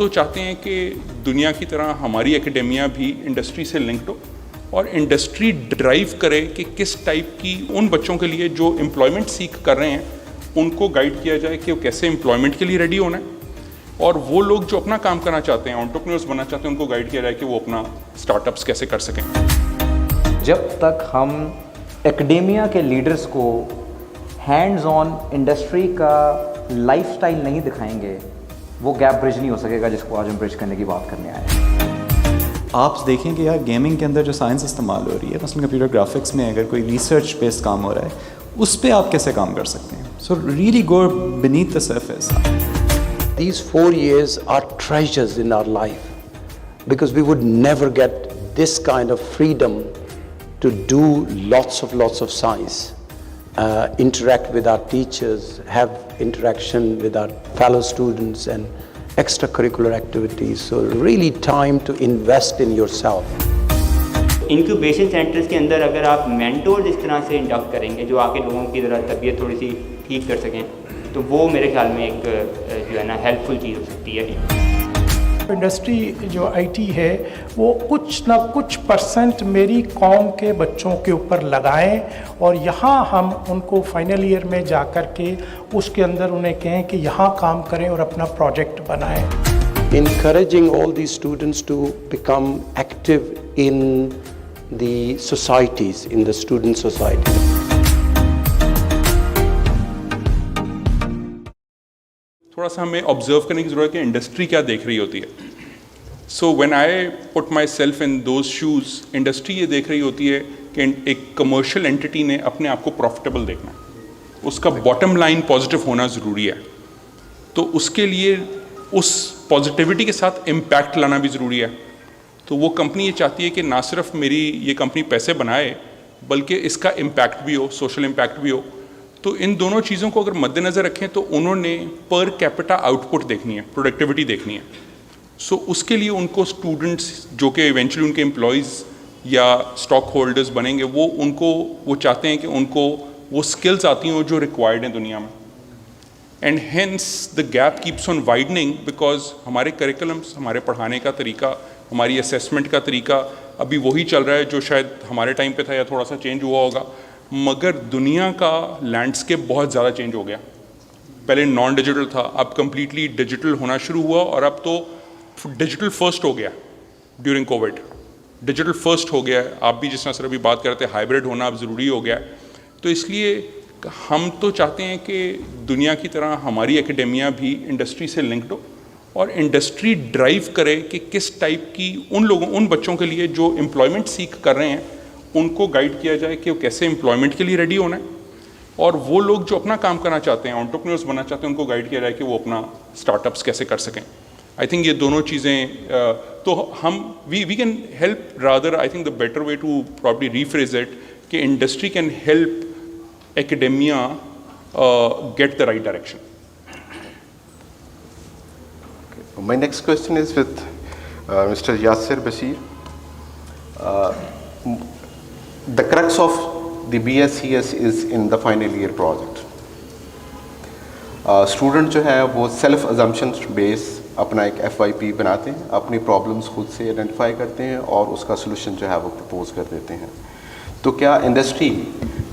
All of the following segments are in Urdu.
تو چاہتے ہیں کہ دنیا کی طرح ہماری اکیڈیمیا بھی انڈسٹری سے لنکڈ ہو اور انڈسٹری ڈرائیو کرے کہ کس ٹائپ کی ان بچوں کے لیے جو امپلائمنٹ سیکھ کر رہے ہیں ان کو گائیڈ کیا جائے کہ وہ کیسے امپلائمنٹ کے لیے ریڈی ہونا ہے، اور وہ لوگ جو اپنا کام کرنا چاہتے ہیں، انٹرپرینورس بننا چاہتے ہیں، ان کو گائیڈ کیا جائے کہ وہ اپنا اسٹارٹ اپس کیسے کر سکیں۔ جب تک ہم ایکڈیمیا کے لیڈرز کو ہینڈز آن انڈسٹری کا لائف سٹائل نہیں دکھائیں گے، وہ گیپ برج نہیں ہو سکے گا جس کو آج ہم برج کرنے کی بات کرنے آئے ہیں۔ آپ دیکھیں کہ یار گیمنگ کے اندر جو سائنس استعمال ہو رہی ہے، مثلاً کمپیوٹر گرافکس میں اگر کوئی ریسرچ بیسڈ کام ہو رہا ہے، اس پہ آپ کیسے کام کر سکتے ہیں؟ So really go beneath the surface. These 4 years are treasures in our life because we would never get this kind of freedom to do lots of science, interact with our teachers, have interaction with our fellow students and extracurricular activities. So really time to invest in yourself. Incubation centres کے اندر اگر آپ مینٹورز اس طرح سے انڈکٹ کریں گے جو آ کے لوگوں کی ذرا طبیعت تھوڑی سی ٹھیک کر سکیں، تو وہ میرے خیال میں ایک جو ہے نا ہیلپ فل چیز ہو سکتی ہے۔ انڈسٹری جو آئی ٹی ہے وہ کچھ نہ کچھ پرسنٹ میری قوم کے بچوں کے اوپر لگائیں، اور یہاں ہم ان کو فائنل ایئر میں جا کر کے اس کے اندر انہیں کہیں کہ یہاں کام کریں اور اپنا پروجیکٹ بنائیں۔ Encouraging all these students to become active in the societies, in the student society. تھوڑا سا ہمیں آبزرو کرنے کی ضرورت ہے کہ انڈسٹری کیا دیکھ رہی ہوتی ہے۔ So when I put myself in those shows, industry یہ دیکھ رہی ہوتی ہے کہ ایک کمرشل اینٹی نے اپنے آپ کو پروفٹیبل دیکھنا ہے، اس کا باٹم لائن پازیٹیو ہونا ضروری ہے، تو اس کے لیے اس پازیٹیوٹی کے ساتھ امپیکٹ لانا بھی ضروری ہے۔ تو وہ کمپنی یہ چاہتی ہے کہ نہ صرف میری یہ کمپنی پیسے بنائے بلکہ اس کا امپیکٹ بھی ہو، سوشل امپیکٹ بھی ہو۔ تو ان دونوں چیزوں کو اگر مد نظر رکھیں تو انہوں نے پر کیپٹا آؤٹ پٹ دیکھنی ہے، پروڈکٹیوٹی دیکھنی ہے۔ سو اس کے لیے ان کو اسٹوڈنٹس جو کہ ایونچولی ان کے امپلائیز یا اسٹاک ہولڈرز بنیں گے، وہ چاہتے ہیں کہ ان کو وہ اسکلز آتی ہوں جو ریکوائرڈ ہیں دنیا میں، and hence the gap keeps on widening because ہمارے کریکولمس، ہمارے پڑھانے کا طریقہ، ہماری اسیسمنٹ کا طریقہ ابھی وہی چل رہا ہے جو شاید ہمارے ٹائم پہ تھا یا تھوڑا سا چینج ہوا ہوگا، مگر دنیا کا لینڈسکیپ بہت زیادہ چینج ہو گیا۔ پہلے نان ڈیجیٹل تھا، اب کمپلیٹلی ڈیجیٹل ہونا شروع ہوا، اور اب تو ڈیجیٹل فرسٹ ہو گیا۔ ڈیورنگ کووڈ ڈیجیٹل فرسٹ ہو گیا ہے۔ آپ بھی جس طرح سر ابھی بات کرتے ہیں ہائبرڈ ہونا اب ضروری ہو گیا ہے۔ تو اس لیے ہم تو چاہتے ہیں کہ دنیا کی طرح ہماری اکیڈیمیا بھی انڈسٹری سے لنکڈ ہو اور انڈسٹری ڈرائیو کرے کہ کس ٹائپ کی ان بچوں کے لیے جو امپلائمنٹ سیکھ کر رہے ہیں ان کو گائیڈ کیا جائے کہ وہ کیسے امپلائمنٹ کے لیے ریڈی ہونا ہے، اور وہ لوگ جو اپنا کام کرنا چاہتے ہیں، انٹرپرینورس بننا چاہتے ہیں، ان کو گائیڈ کیا جائے کہ وہ اپنا اسٹارٹ اپس کیسے کر سکیں۔ آئی تھنک یہ دونوں چیزیں تو ہم we can help rather, I think the better way to probably rephrase it کہ industry can help academia get the right direction. My next question is with Mr. Yasir Bashir. The crux of the BSCS is in the final year project. Student جو ہے وہ self assumptions based اپنا ایک FYP بناتے ہیں، اپنی پرابلمس خود سے آئیڈینٹیفائی کرتے ہیں اور اس کا سلوشن جو ہے وہ پرپوز کر دیتے ہیں۔ تو کیا انڈسٹری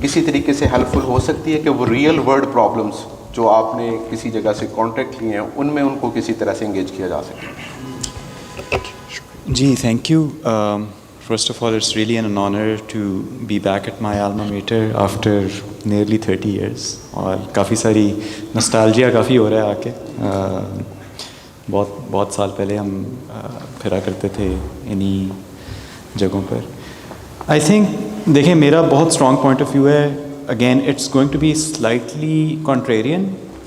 کسی طریقے سے ہیلپ فل ہو سکتی ہے کہ وہ ریئل ورلڈ پرابلمس جو آپ نے کسی جگہ سے کانٹیکٹ لیے ہیں ان میں ان کو کسی طرح سے انگیج کیا جا سکے؟ جی thank you. First of all, it's really an honor to be back at my alma mater after nearly 30 years. اور کافی ساری نسٹالجیا کافی ہو رہا ہے آ کے. بہت سال پہلے ہم پھرا کرتے تھے انہی جگہوں پر. آئی تھنک دیکھیں میرا بہت اسٹرانگ پوائنٹ آف ویو ہے. Again, it's going to be slightly contrarian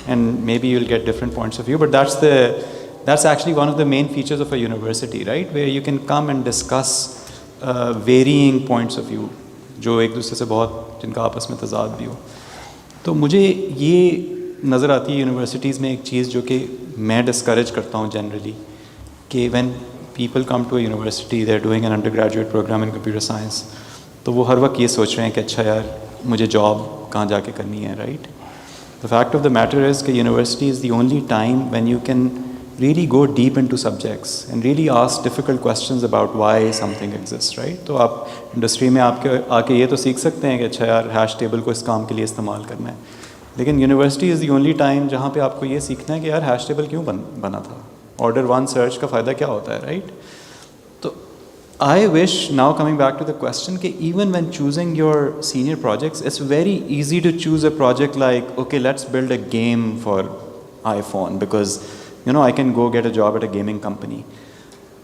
and maybe you'll get different points of view, but that's actually one of the main features of a university, right, where you can come and discuss varying points of view جو ایک دوسرے سے بہت جن کا آپس میں تضاد بھی ہو. تو مجھے یہ نظر آتی ہے یونیورسٹیز میں ایک چیز جو کہ میں ڈسکریج کرتا ہوں جنرلی کہ when people come to a university they're doing an undergraduate program in computer science تو وہ ہر وقت یہ سوچ رہے ہیں کہ اچھا یار مجھے جاب کہاں جا کے کرنی ہے, right. The fact of the matter is کہ university is the only time when you can really go deep into subjects and really ask difficult questions about why something exists, right? تو آپ انڈسٹری میں آپ کے آ کے یہ تو سیکھ سکتے ہیں کہ اچھا یار ہیش ٹیبل کو اس کام کے لیے استعمال کرنا ہے, لیکن university is the only time جہاں پہ آپ کو یہ سیکھنا ہے کہ یار ہیش ٹیبل کیوں بنا تھا, آرڈر 1 سرچ کا فائدہ کیا ہوتا ہے, رائٹ؟ تو I wish, now coming back to the question, کہ even when choosing your senior projects, it's very easy to choose a project like, okay, let's build a game for iPhone because, you know, I can go get a job at a gaming company.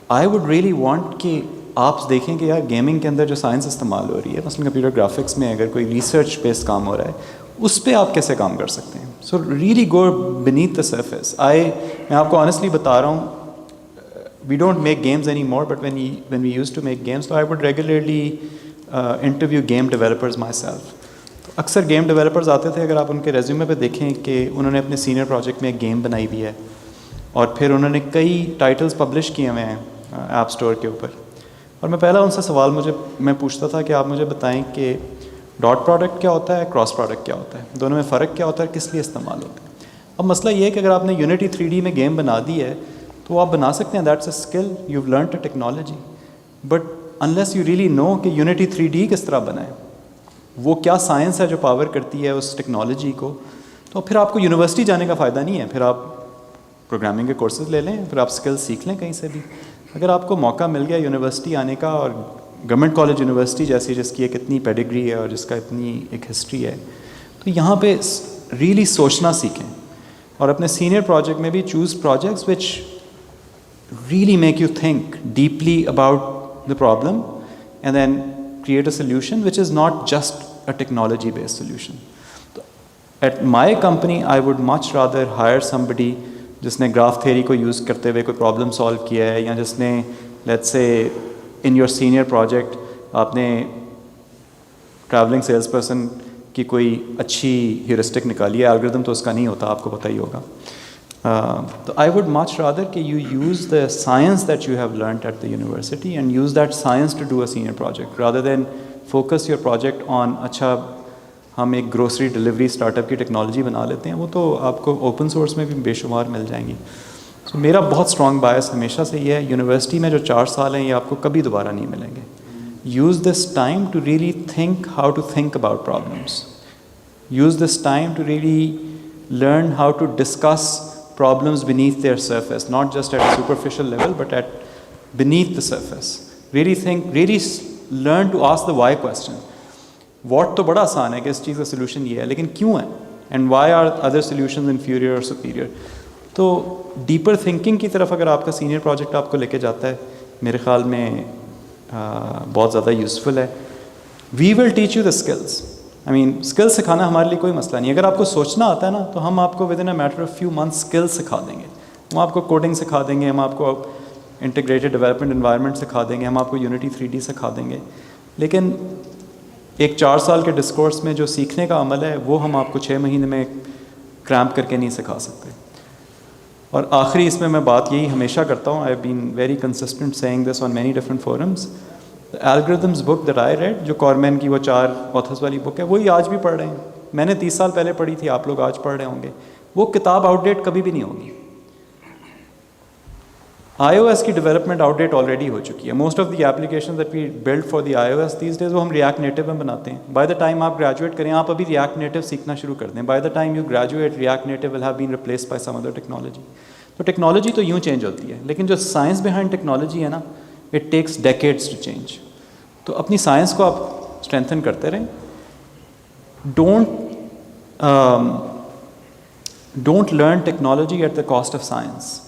I would really want کہ آپ دیکھیں کہ یار گیمنگ کے اندر جو سائنس استعمال ہو رہی ہے, مثلاً کمپیوٹر گرافکس میں اگر کوئی ریسرچ بیسڈ کام ہو رہا ہے, اس پہ آپ کیسے کام کر سکتے ہیں. So really go beneath the surface. میں آپ کو آنیسٹلی بتا رہا ہوں, we don't make games anymore, but when we used to make games, so I would regularly interview game developers myself. تو اکثر گیم ڈیولپرز آتے تھے, اگر آپ ان کے ریزیومے پہ دیکھیں کہ انہوں نے اپنے سینئر پروجیکٹ میں ایک گیم بنائی ہوئی ہے اور پھر انہوں نے کئی ٹائٹلز پبلش کیے ہوئے ہیں ایپ اسٹور کے اوپر, اور میں پہلا ان سے سوال میں پوچھتا تھا کہ آپ مجھے بتائیں کہ ڈاٹ پروڈکٹ کیا ہوتا ہے, کراس پروڈکٹ کیا ہوتا ہے, دونوں میں فرق کیا ہوتا ہے, کس لیے استعمال ہوتا ہے. اب مسئلہ یہ ہے کہ اگر آپ نے یونٹی 3D میں گیم بنا دی ہے تو آپ بنا سکتے ہیں, that's a skill, you have learned a technology, but unless you really know کہ یونٹی 3D کس طرح بنائے, وہ کیا سائنس ہے جو پاور کرتی ہے اس ٹیکنالوجی کو, تو پھر آپ کو یونیورسٹی جانے کا فائدہ نہیں ہے. پھر آپ پروگرامنگ کے کورسز لے لیں, پھر آپ اسکل سیکھ لیں کہیں سے بھی. اگر آپ کو موقع مل گیا یونیورسٹی آنے کا, اور گورنمنٹ کالج یونیورسٹی جیسی جس کی ایک اتنی پیڈیگری ہے اور جس کا اتنی ایک ہسٹری ہے, تو یہاں پہ ریئلی سوچنا سیکھیں, اور اپنے سینئر پروجیکٹ میں بھی choose projects which really make you think deeply about the problem and then create a solution which is not just a technology based solution. So at my company I would much rather hire somebody جس نے گراف تھیوری کو یوز کرتے ہوئے کوئی پرابلم سالو کیا ہے, یا جس نے let's say in your senior project آپ نے ٹریولنگ سیلس پرسن کی کوئی اچھی ہیورسٹک نکالی ہے, الگوریتم تو اس کا نہیں ہوتا, آپ کو پتہ ہی ہوگا. تو آئی ووڈ مچ رادر کہ you use the science that you have learned at the university and use that science to do a senior project rather than focus your project on اچھا ہم ایک گروسری ڈلیوری اسٹارٹ اپ کی ٹیکنالوجی بنا لیتے ہیں, وہ تو آپ کو اوپن سورس میں بھی بے شمار مل جائیں گی. سو میرا بہت اسٹرانگ بایس ہمیشہ سے یہ ہے, یونیورسٹی میں جو 4 سال ہیں یہ آپ کو کبھی دوبارہ نہیں ملیں گے. Use this time to really think how to think about problems, use this time to really learn how to discuss problems beneath their surface, not just at a superficial level but at beneath the surface. Really think, really learn to ask the why question. What تو بڑا آسان ہے کہ اس چیز کا سلوشن یہ ہے, لیکن کیوں ہے, and why are other solutions inferior or superior. تو ڈیپر تھنکنگ کی طرف اگر آپ کا سینئر پروجیکٹ آپ کو لے کے جاتا ہے, میرے خیال میں بہت زیادہ یوزفل ہے. We will teach you the skills. I mean, skill سکھانا ہمارے لیے کوئی مسئلہ نہیں. اگر آپ کو سوچنا آتا ہے نا تو ہم آپ کو with in a matter of few months skill سکھا دیں گے. ہم آپ کو کوڈنگ سکھا دیں گے, ہم آپ کو انٹیگریٹڈ ڈیولپمنٹ انوائرمنٹ سکھا دیں گے, ہم آپ کو یونٹی 3D سکھا دیں گے, لیکن ایک 4 سال کے ڈسکورس میں جو سیکھنے کا عمل ہے وہ ہم آپ کو 6 مہینے میں کریمپ کر کے نہیں سکھا سکتے. اور آخری اس میں بات یہی ہمیشہ کرتا ہوں, I have been very consistent seeing this on many different forums. Algorithms book that I read, جو کارمین کی وہ 4 آتھرز والی بک ہے, وہی آج بھی پڑھ رہے ہیں. میں نے 30 سال پہلے پڑھی تھی, آپ لوگ آج پڑھ رہے ہوں گے. وہ کتاب آؤٹ ڈیٹ کبھی بھی نہیں ہوگی. آئی او ایس کی ڈیولپمنٹ آؤٹ ڈیٹ آلریڈی ہو چکی ہے. Most of the application that we build for the I O S these days وہ ہم ریئیکٹ نیٹو میں بناتے ہیں. بائی دا ٹائم آپ گریجویٹ کریں, آپ ابھی ریئیکٹ نیٹو سیکھنا شروع کر دیں, by the time you graduate React Native will have been replaced by some other technology. تو ٹیکنالوجی تو یوں چینج ہوتی ہے, لیکن جو سائنس بیہائنڈ ٹیکنالوجی ہے نا, it takes decades to change. تو اپنی سائنس کو آپ اسٹرینتھن کرتے رہیں. Don't learn technology at the cost of science.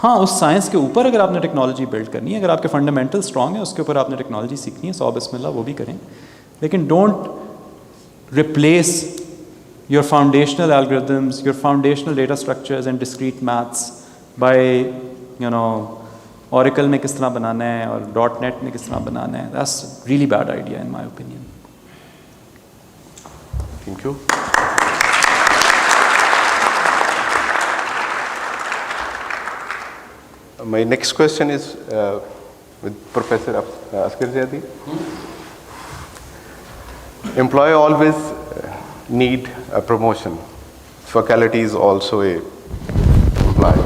ہاں, اس سائنس کے اوپر اگر آپ نے ٹیکنالوجی بلڈ کرنی ہے, اگر آپ کے فنڈامنٹل اسٹرانگ ہیں, اس کے اوپر آپ نے ٹیکنالوجی سیکھنی ہے, 100 بسم اللہ وہ بھی کریں, لیکن don't replace your foundational algorithms, your foundational data structures and discrete maths by Oracle میں کس طرح بنانا ہے اور ڈاٹ نیٹ میں کس طرح بنانا ہے. That's really bad idea in my opinion. Thank you. My next question is with Professor Asghar Zaidi. Employee always need a promotion. Faculty is also a employee.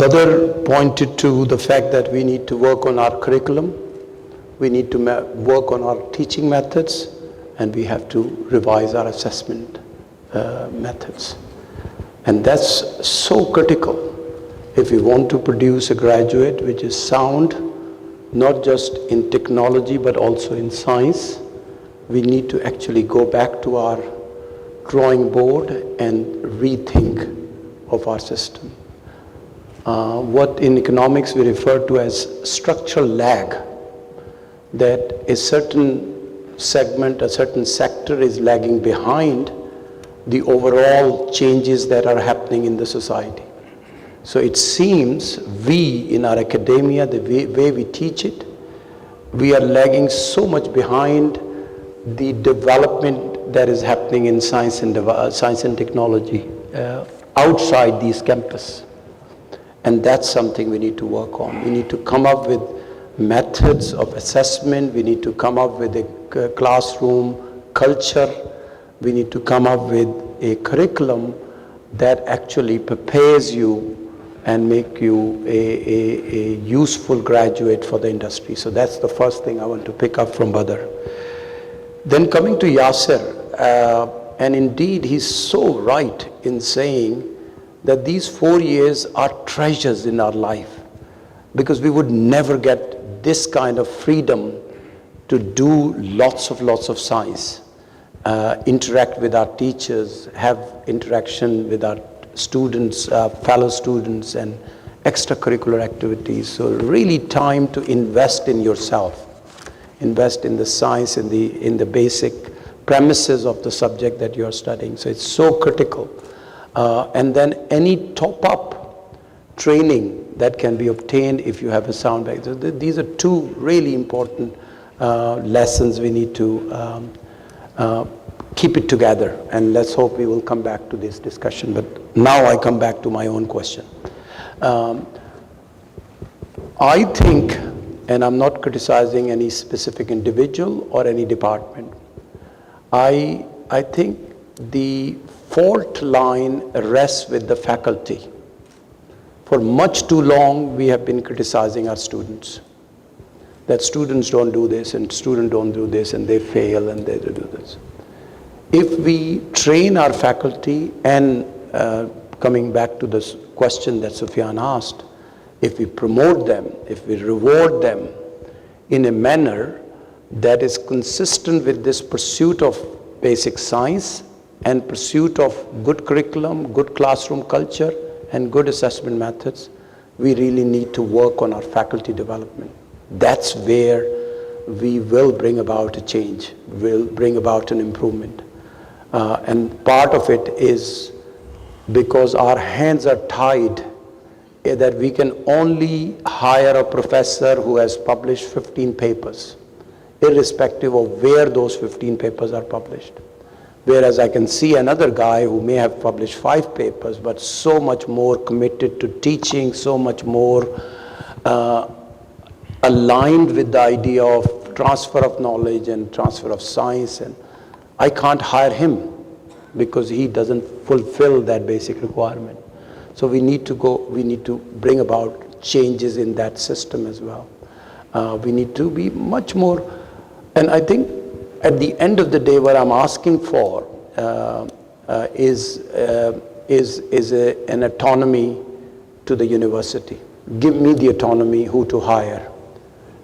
Badar pointed to the fact that we need to work on our curriculum, we need to work on our teaching methods, and we have to revise our assessment methods. And that's so critical if we want to produce a graduate which is sound, not just in technology but also in science. We need to actually go back to our drawing board and rethink of our system. What in economics we refer to as structural lag, that a certain segment, a certain sector is lagging behind the overall changes that are happening in the society. So it seems we in our academia, the way we teach it, we are lagging so much behind the development that is happening in science and technology outside these campuses. And that's something we need to work on. We need to come up with methods of assessment. We need to come up with a classroom culture. We need to come up with a curriculum that actually prepares you and make you a useful graduate for the industry. So that's the first thing I want to pick up from Badr. Then coming to Yasser, and indeed he's so right in saying that these 4 years are treasures in our life, because we would never get this kind of freedom to do lots of science, interact with our teachers, have interaction with our students, fellow students, and extracurricular activities. So really time to invest in yourself, invest in the science, in the basic premises of the subject that you are studying. So it's so critical. And then any top-up training that can be obtained if you have a sound back. So these are two really important lessons we need to keep it together, and let's hope we will come back to this discussion. But now I come back to my own question. I think, and I'm not criticizing any specific individual or any department, I think the fault line rests with the faculty. For much too long we have been criticizing our students, that students don't do this and students don't do this and they fail and they do this. If we train our faculty, and coming back to this question that Sufyan asked, if we promote them, if we reward them in a manner that is consistent with this pursuit of basic science and pursuit of good curriculum, good classroom culture, and good assessment methods, we really need to work on our faculty development. That's where we will bring about a change, will bring about an improvement. And part of it is because our hands are tied, that we can only hire a professor who has published 15 papers, irrespective of where those 15 papers are published. Whereas I can see another guy who may have published 5 papers, but so much more committed to teaching, so much more aligned with the idea of transfer of knowledge and transfer of science, and I can't hire him because he doesn't fulfill that basic requirement. So we need to bring about changes in that system as well. We need to be much more, and I think at the end of the day, what I'm asking for is an autonomy to the university. Give me the autonomy who to hire,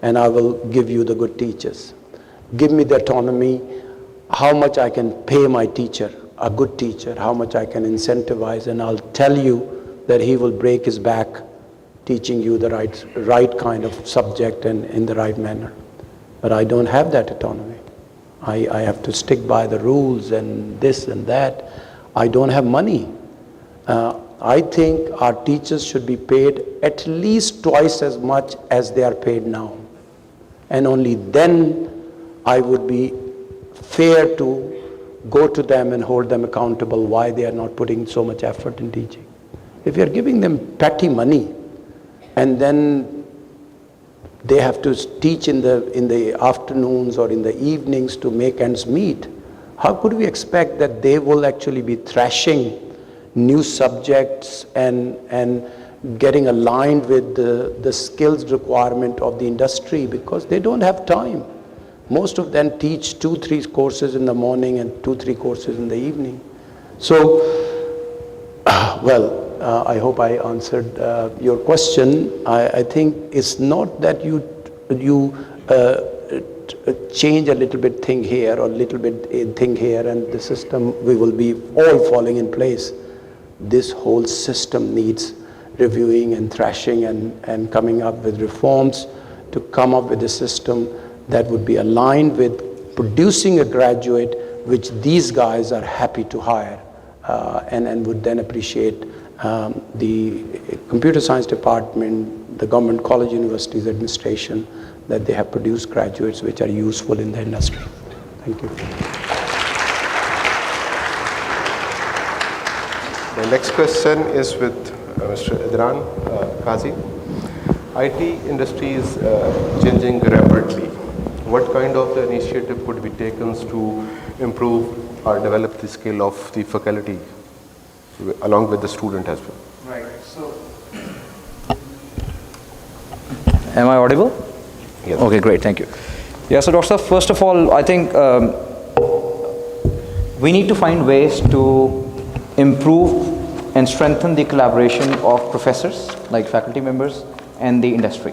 and I will give you the good teachers. Give me the autonomy how much I can pay my teacher a good teacher, how much I can incentivize, and I'll tell you that he will break his back teaching you the right kind of subject and in the right manner. But I don't have that autonomy. I have to stick by the rules and this and that. I don't have money. I think our teachers should be paid at least twice as much as they are paid now. And only then I would be fair to go to them and hold them accountable why they are not putting so much effort in teaching. If you're giving them petty money and then they have to teach in the afternoons or in the evenings to make ends meet, how could we expect that they will actually be thrashing new subjects and getting aligned with the skills requirement of the industry, because they don't have time. Most of them teach 2-3 courses in the morning and 2-3 courses in the evening. So, I hope I answered your question. I think it's not that you change a little bit thing here or a little bit thing here and the system, we will be all falling in place. This whole system needs reviewing and thrashing and coming up with reforms to come up with a system that would be aligned with producing a graduate which these guys are happy to hire and would then appreciate the computer science department, the government college universities administration, that they have produced graduates which are useful in the industry. Thank you. The next question is with Mr. Idran Qazi. IT industry is changing rapidly. What kind of initiative could be taken to improve or develop the skill of the faculty along with the student as well? Right. So, am I audible? Yes. Okay, great. Thank you. Yeah. So, Dr. Sir, first of all, I think we need to find ways to improve and strengthen the collaboration of professors, like faculty members, and the industry.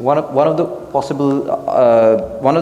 One of the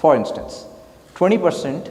For instance, 20%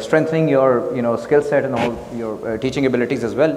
strengthening your skill set and all your teaching abilities as well.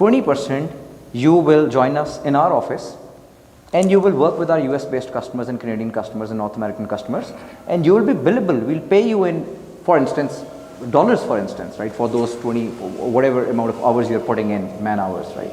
20% you will join us in our office and you will work with our US based customers and Canadian customers and North American customers, and you will be billable. We'll pay you in, for instance, dollars, for instance, right, for those 20 whatever amount of hours you're putting in, man hours, right.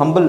humble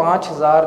5,000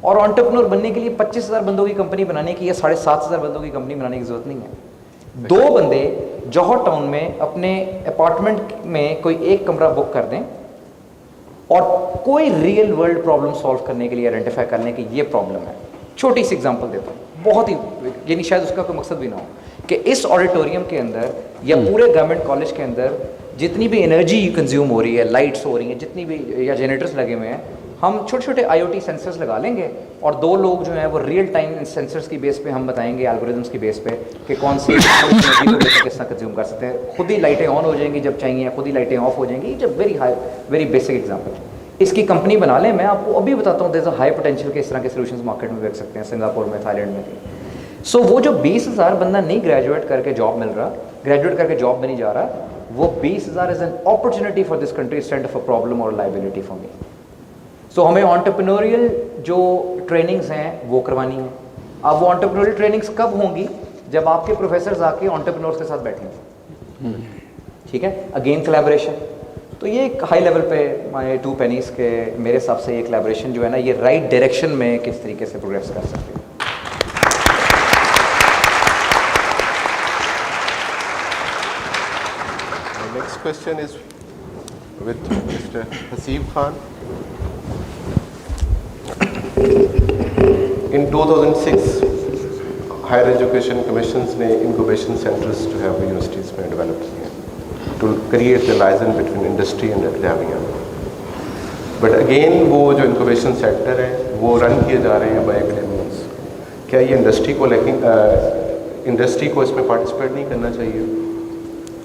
اور انٹرپرنور بننے کے لیے 25,000 بندوں کی کمپنی بنانے کی یا 7,500 بندوں کی کمپنی بنانے کی ضرورت نہیں ہے. 2 بندے جوہر ٹاؤن میں اپنے اپارٹمنٹ میں کوئی ایک کمرہ بک کر دیں اور کوئی ریئل ورلڈ پرابلم سالو کرنے کے لیے آئیڈینٹیفائی کرنے کی یہ پرابلم ہے. چھوٹی سی ایگزامپل دیتا ہوں, بہت ہی, یعنی شاید اس کا کوئی مقصد بھی نہ ہو, کہ اس آڈیٹوریم کے اندر یا پورے گورنمنٹ کالج کے اندر جتنی بھی انرجی کنزیوم ہو رہی ہے, لائٹس ہو رہی ہیں, جتنی بھی یا جنریٹرز لگے ہوئے ہیں, ہم چھوٹے چھوٹے IoT سینسرز لگا لیں گے اور 2 لوگ جو ہیں وہ ریئل ٹائم سینسرز کی بیس پہ ہم بتائیں گے, الگوریدمس کی بیس پہ کہ کون سی انرجی کو کس طرح کنزیوم کر سکتے ہیں. خود ہی لائٹیں آن ہو جائیں گی جب چاہیے, خود ہی لائٹیں آف ہو جائیں گی. جب ویری بیسک ایگزامپل, اس کی کمپنی بنا لیں. میں آپ کو ابھی بتاتا ہوں, دیر از اے ہائی پوٹینشیل کہ اس طرح کے سولوشنز مارکیٹ میں بیچ سکتے ہیں, سنگاپور میں, تھائی لینڈ میں. سو وہ جو 20,000 بندہ نہیں گریجویٹ کر کے جاب مل رہا, گریجویٹ کر کے جاب میں نہیں جا رہا, وہ 20,000 is an opportunity for this country instead of a problem اور لائبلٹی فار می. سو ہمیں انٹرپرینوریل جو ٹریننگز ہیں وہ کروانی ہیں. اب وہ انٹرپرینوریل ٹریننگز کب ہوں گی؟ جب آپ کے پروفیسرز آ کے انٹرپرینورس کے ساتھ بیٹھیں گے. ٹھیک ہے, اگین کلیبریشن. تو یہ ایک ہائی لیول پہ مائی 2 pennies کے میرے حساب سے یہ کلیبریشن جو ہے نا, یہ رائٹ ڈائریکشن میں کس طریقے سے پروگریس کر سکتے ہیں. Next question is with Mr. Haseeb Khan. In 2006, Higher Education Commissions نے incubation centers جو ہے وہ universities میں develop کیے ہیں to create the liaison between industry and academia. But again وہ جو incubation center ہیں وہ run کیے جا رہے ہیں by academics. کیا یہ انڈسٹری کو انڈسٹری کو اس میں پارٹیسپیٹ نہیں کرنا چاہیے؟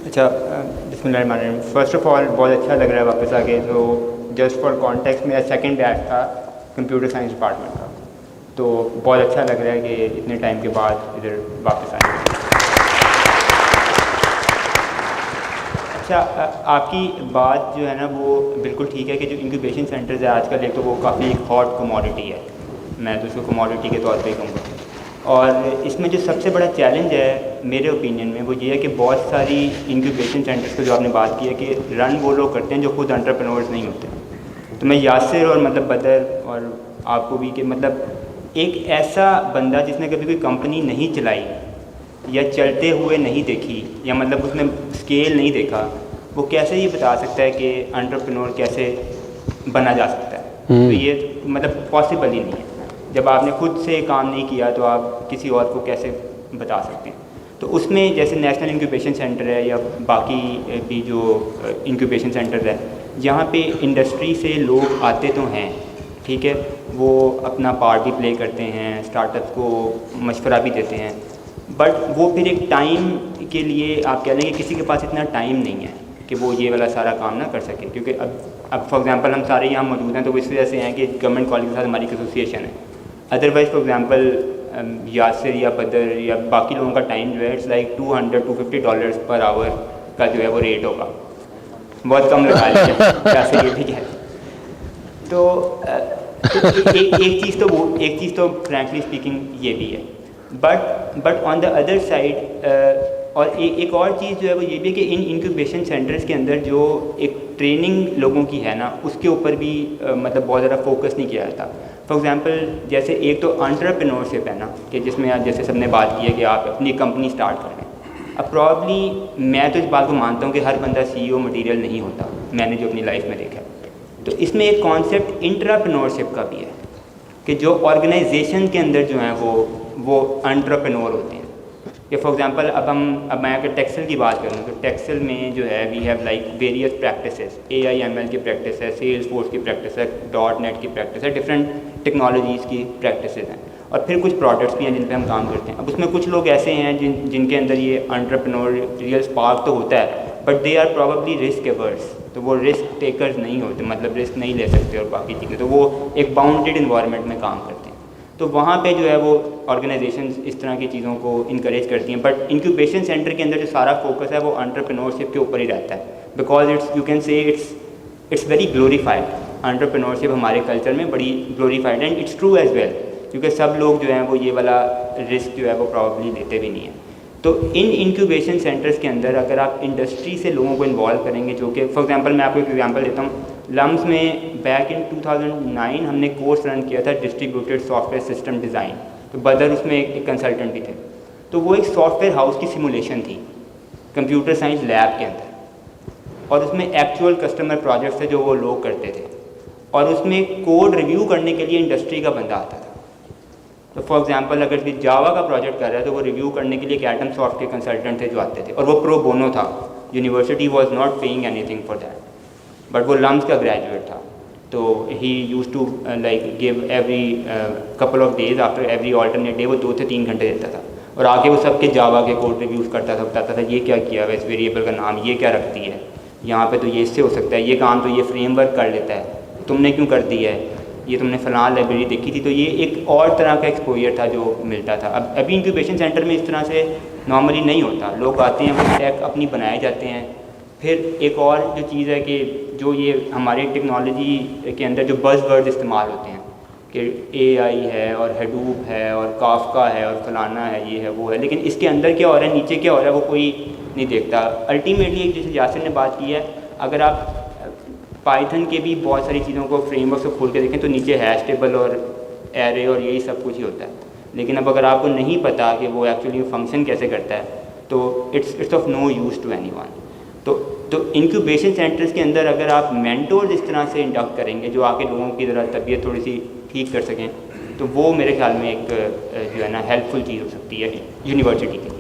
اچھا, بسم اللہ الرحمن الرحیم. فرسٹ آف آل بہت اچھا لگ رہا ہے واپس آ کے. تو جسٹ فار کانٹیکسٹ میرا 2nd بیچ تھا کمپیوٹر سائنس ڈپارٹمنٹ کا, تو بہت اچھا لگ رہا ہے کہ اتنے ٹائم کے بعد ادھر واپس آئیں. اچھا, آپ کی بات جو ہے نا وہ بالکل ٹھیک ہے کہ جو انکیوبیشن سینٹرز ہے آج کل, ایک تو وہ کافی ایک ہاٹ کموڈٹی ہے, میں تو اس کو کموڈٹی کے طور پہ ہی کہوں گا. اور اس میں جو سب سے بڑا چیلنج ہے میرے اوپینین میں وہ یہ ہے کہ بہت ساری انکیوبیشن سینٹرز کو جو آپ نے بات کی ہے کہ رن وہ لوگ کرتے ہیں جو خود انٹرپرینورز نہیں ہوتے. تو میں یاسر اور مطلب بدر اور آپ کو بھی کہ مطلب ایک ایسا بندہ جس نے کبھی کوئی کمپنی نہیں چلائی یا چلتے ہوئے نہیں دیکھی یا مطلب اس نے اسکیل نہیں دیکھا, وہ کیسے یہ بتا سکتا ہے کہ انٹرپرینور کیسے بنا جا سکتا ہے؟ تو یہ مطلب پاسبل ہی نہیں ہے. جب آپ نے خود سے کام نہیں کیا تو آپ کسی اور کو کیسے بتا سکتے ہیں؟ تو اس میں جیسے نیشنل انکیوبیشن سینٹر ہے یا باقی بھی جو انکیوبیشن سینٹر ہے, یہاں پہ انڈسٹری سے لوگ آتے تو ہیں, ٹھیک ہے, وہ اپنا پارٹ بھی پلے کرتے ہیں, اسٹارٹ اپس کو مشورہ بھی دیتے ہیں, بٹ وہ پھر ایک ٹائم کے لیے آپ کہہ لیں کہ کسی کے پاس اتنا ٹائم نہیں ہے کہ وہ یہ والا سارا کام نہ کر سکے. کیونکہ اب فار ایگزامپل ہم سارے یہاں موجود ہیں تو اس وجہ سے ہیں کہ گورنمنٹ کالج کے ساتھ ہماری ایسوسیشن ہے. ادروائز فار ایگزامپل یاسر یا بدر یا باقی لوگوں کا ٹائم جو ہے اٹس لائک $200-250 پر آور کا جو ہے وہ ریٹ ہوگا, بہت کم لگا لیجیے یاسر, یہ بھی ہے. تو ایک چیز تو فرینکلی اسپیکنگ یہ بھی ہے. But on the other side اور ایک اور چیز جو ہے وہ یہ بھی ہے کہ ان انکیوبیشن سینٹرز کے اندر جو ایک ٹریننگ لوگوں کی ہے نا, اس کے اوپر بھی مطلب بہت زیادہ فوکس نہیں کیا جاتا. فار ایگزامپل جیسے ایک تو انٹرپرینورشپ ہے نا, کہ جس میں جیسے سب نے بات کی ہے کہ آپ اپنی کمپنی اسٹارٹ کر لیں. اب پرابلی میں تو اس بات کو مانتا ہوں کہ ہر بندہ CEO مٹیریل نہیں ہوتا, میں نے جو اپنی لائف میں دیکھا. تو اس میں ایک کانسیپٹ انٹرپرینورشپ کا بھی ہے کہ جو آرگنائزیشن کے اندر جو ہیں وہ انٹرپرینور ہوتے ہیں. کہ فار ایگزامپل اب میں اگر ٹیکسل کی بات کروں تو ٹیکسل میں جو ہے we have like various practices, AIML کی پریکٹس ہے, سیلس فورس کی پریکٹس ہے, .NET کی پریکٹس ہے, ڈفرینٹ ٹیکنالوجیز کی پریکٹسز ہیں, اور پھر کچھ پروڈکٹس بھی ہیں جن پہ ہم کام کرتے ہیں. اب اس میں کچھ لوگ ایسے ہیں جن کے اندر یہ انٹرپرینوریل اسپارک تو ہوتا ہے, but they are probably risk averse, تو وہ رسک ٹیکرز نہیں ہوتے, مطلب رسک نہیں لے سکتے اور باقی چیزیں, تو وہ ایک باؤنڈیڈ انوائرمنٹ میں کام کرتے ہیں. تو وہاں پہ جو ہے وہ آرگنائزیشنز اس طرح کی چیزوں کو انکریج کرتی ہیں. بٹ انکیوبیشن سینٹر کے اندر جو سارا فوکس ہے وہ انٹرپرینورشپ کے اوپر ہی رہتا ہے, because you can say it's very glorified. Entrepreneurship ہمارے کلچر میں بڑی glorified and it's true as well, کیونکہ سب لوگ جو ہیں وہ یہ والا رسک جو ہے وہ پرابلی لیتے بھی نہیں ہیں. تو ان انکیوبیشن سینٹرز کے اندر اگر آپ انڈسٹری سے لوگوں کو انوالو کریں گے, جو کہ فار ایگزامپل میں آپ کو ایک ایگزامپل دیتا ہوں, لمز میں بیک ان 2009 ہم نے کورس رن کیا تھا distributed soft where system design. تو بدر اس میں ایک کنسلٹنٹ بھی تھے. تو وہ ایک سافٹ ویئر ہاؤس کی سیمولیشن تھی کمپیوٹر سائنس لیب کے اندر, اور اس میں ایکچوئل کسٹمر پروجیکٹس تھے جو وہ لوگ کرتے تھے, اور اس میں کوڈ ریویو کرنے کے لیے انڈسٹری کا بندہ آتا تھا. تو فار ایگزامپل اگر بھی جاوا کا پروجیکٹ کر رہا ہے تو وہ ریویو کرنے کے لیے ایک ایٹم سافٹ کے کنسلٹنٹ تھے جو آتے تھے, اور وہ پرو بونو تھا. University was not paying anything for that, but وہ لمز کا گریجویٹ تھا. تو he used to like give every couple of days after every alternate day وہ 2 سے 3 گھنٹے دیتا تھا, اور آ کے وہ سب کے جاوا کے کوڈ ریویوز کرتا تھا, بتاتا تھا یہ کیا کیا ہے, اس ویریبل کا نام یہ کیا رکھتی ہے, یہاں پہ تو یہ اس سے ہو سکتا ہے, یہ کام تو یہ فریم ورک کر لیتا ہے, تم نے کیوں کر دی ہے, یہ تم نے فلاں لائبریری دیکھی تھی. تو یہ ایک اور طرح کا ایکسپوجر تھا جو ملتا تھا. ابھی انکیوبیشن سینٹر میں اس طرح سے نارملی نہیں ہوتا. لوگ آتے ہیں, وہ ٹیک اپنی بنائے جاتے ہیں. پھر ایک اور جو چیز ہے کہ جو یہ ہمارے ٹیکنالوجی کے اندر جو بز ورڈ استعمال ہوتے ہیں کہ اے آئی ہے اور ہیڈوپ ہے اور کافکا ہے اور فلانا ہے, یہ ہے وہ ہے, لیکن اس کے اندر کیا ہو رہا ہے, نیچے کیا ہو رہا ہے, وہ کوئی نہیں دیکھتا. الٹیمیٹلی جیسے یاسر نے بات کی ہے, اگر آپ پائتھن کے بھی بہت ساری چیزوں کو فریم ورک سے کھول کے دیکھیں تو نیچے ہیش ٹیبل اور ایرے اور یہی سب کچھ ہی ہوتا ہے. لیکن اب اگر آپ کو نہیں پتا کہ وہ ایکچولی فنکشن کیسے کرتا ہے تو it's of no use to anyone. تو انکیوبیشن سینٹرز کے اندر اگر آپ مینٹورز اس طرح سے انڈکٹ کریں گے جو آ کے لوگوں کی ذرا طبیعت تھوڑی سی ٹھیک کر سکیں, تو وہ میرے خیال میں ایک جو ہے نا ہیلپ فل چیز ہو سکتی ہے یونیورسٹی کے لیے.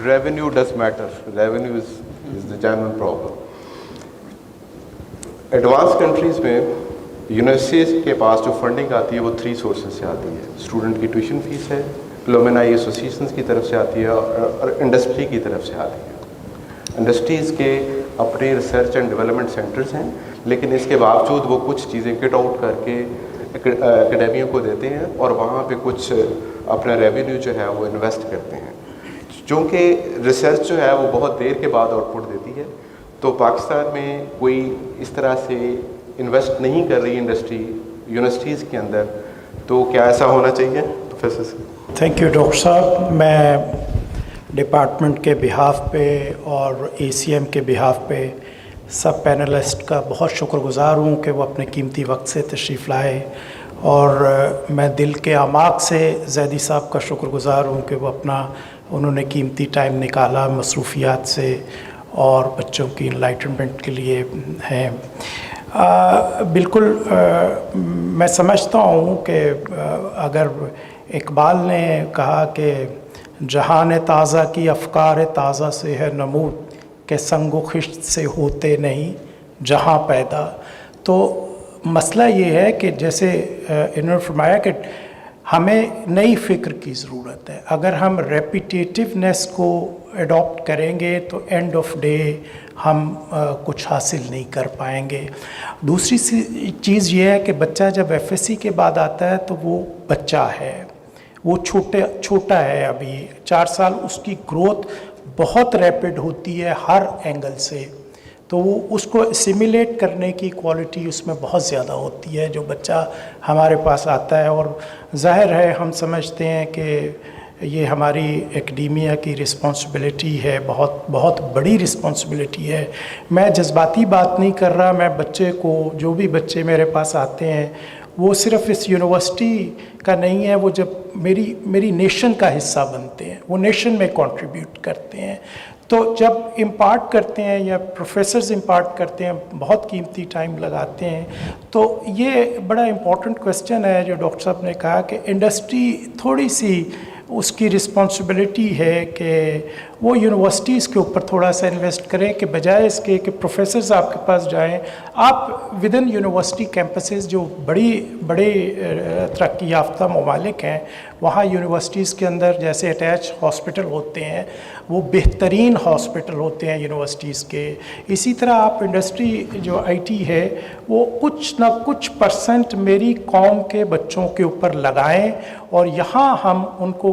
Revenue does matter. Revenue is the genuine problem. Advanced countries میں یونیورسٹیز کے پاس جو فنڈنگ آتی ہے وہ 3 سورسز سے آتی ہے. اسٹوڈنٹ کی ٹیوشن فیس ہے, الومنائی ایسوسیشنز کی طرف سے آتی ہے, اور انڈسٹری کی طرف سے آتی ہے. انڈسٹریز کے اپنے ریسرچ اینڈ ڈیولپمنٹ سینٹرز ہیں, لیکن اس کے باوجود وہ کچھ چیزیں کٹ آؤٹ کر کے اکیڈمیوں کو دیتے ہیں, اور وہاں پہ کچھ اپنا ریونیو جو ہے وہ انویسٹ کرتے ہیں. چونکہ ریسرچ جو ہے وہ بہت دیر کے بعد آؤٹ پٹ دیتی ہے, تو پاکستان میں کوئی اس طرح سے انویسٹ نہیں کر رہی انڈسٹری یونیورسٹیز کے اندر, تو کیا ایسا ہونا چاہیے پروفیسر سے؟ تھینک یو ڈاکٹر صاحب. میں ڈپارٹمنٹ کے بہاف پہ اور اے سی ایم کے بہاف پہ سب پینلسٹ کا بہت شکر گزار ہوں کہ وہ اپنے قیمتی وقت سے تشریف لائے, اور میں دل کے اعماق سے زیدی صاحب کا شکر گزار ہوں کہ وہ انہوں نے قیمتی ٹائم نکالا مصروفیات سے اور بچوں کی انلائٹنمنٹ کے لیے ہیں. بالکل میں سمجھتا ہوں کہ اگر اقبال نے کہا کہ جہان تازہ کی افکار تازہ سے ہے نمود کہ سنگ و خشت سے ہوتے نہیں جہاں پیدا, تو مسئلہ یہ ہے کہ جیسے انہوں نے فرمایا کہ ہمیں نئی فکر کی ضرورت ہے. اگر ہم ریپیٹیٹیونیس کو اڈاپٹ کریں گے تو اینڈ آف ڈے ہم کچھ حاصل نہیں کر پائیں گے. دوسری چیز یہ ہے کہ بچہ جب ایف ایس سی کے بعد آتا ہے تو وہ بچہ ہے, وہ چھوٹا ہے, ابھی 4 سال, اس کی گروتھ بہت ریپڈ ہوتی ہے ہر اینگل سے, تو وہ اس کو اسیمیلیٹ کرنے کی کوالٹی اس میں بہت زیادہ ہوتی ہے جو بچہ ہمارے پاس آتا ہے. اور ظاہر ہے ہم سمجھتے ہیں کہ یہ ہماری اکیڈیمیا کی رسپانسبلٹی ہے, بہت بہت بڑی رسپانسبلٹی ہے. میں جذباتی بات نہیں کر رہا, میں بچے کو, جو بھی بچے میرے پاس آتے ہیں وہ صرف اس یونیورسٹی کا نہیں ہے, وہ جب میری نیشن کا حصہ بنتے ہیں, وہ نیشن میں کنٹریبیوٹ کرتے ہیں. تو جب امپارٹ کرتے ہیں یا پروفیسرز امپارٹ کرتے ہیں, بہت قیمتی ٹائم لگاتے ہیں, تو یہ بڑا امپورٹنٹ کویسچن ہے جو ڈاکٹر صاحب نے کہا کہ انڈسٹری تھوڑی سی اس کی رسپانسبلٹی ہے کہ وہ یونیورسٹیز کے اوپر تھوڑا سا انویسٹ کریں, کہ بجائے اس کے کہ پروفیسرز آپ کے پاس جائیں. آپ ود ان یونیورسٹی کیمپسز جو بڑے ترقی یافتہ ممالک ہیں, وہاں یونیورسٹیز کے اندر جیسے اٹیچ ہاسپٹل ہوتے ہیں, وہ بہترین ہاسپٹل ہوتے ہیں یونیورسٹیز کے. اسی طرح آپ انڈسٹری جو آئی ٹی ہے وہ کچھ نہ کچھ % میری قوم کے بچوں کے اوپر لگائیں, اور یہاں ہم ان کو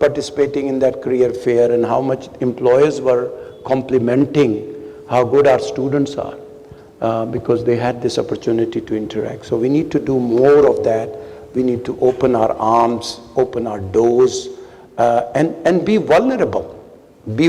participating in that career fair and how much employers were complimenting how good our students are because they had this opportunity to interact. So we need to do more of that. We need to open our arms, open our doors and be vulnerable. Be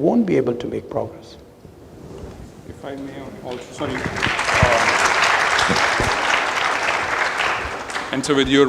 won't be able to make progress. If I may also, sorry. And so with your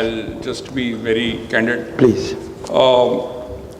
I'll just be very candid. Please.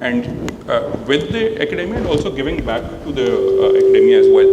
and with the academia and also giving back to the academia as well.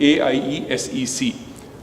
AIESEC.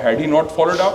Had he not followed up,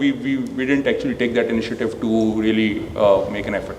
we didn't actually take that initiative to really make an effort.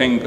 think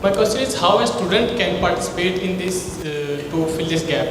My question is how a student can participate in this to fill this gap.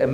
$1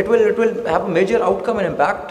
it will have a major outcome and impact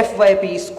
FYPs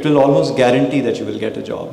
It will almost guarantee that you will get a job.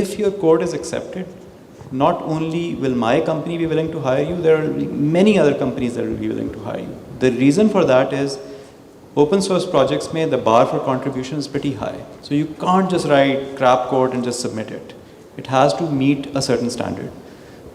If your code is accepted, not only will my company be willing to hire you, there are many other companies that will be willing to hire you. The reason for that is open source projects mein the bar for contribution is pretty high. So you can't just write crap code and just submit it. It has to meet a certain standard.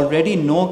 already know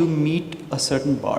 you meet a certain bar.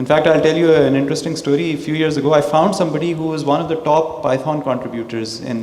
In fact, I'll tell you an interesting story. A few years ago, I found somebody who was one of the top Python contributors in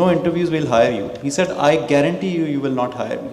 no interviews will hire you. He said, I guarantee you will not hire me.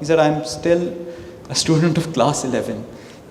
He said, I'm still a student of class 11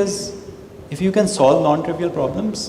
is, if you can solve non-trivial problems,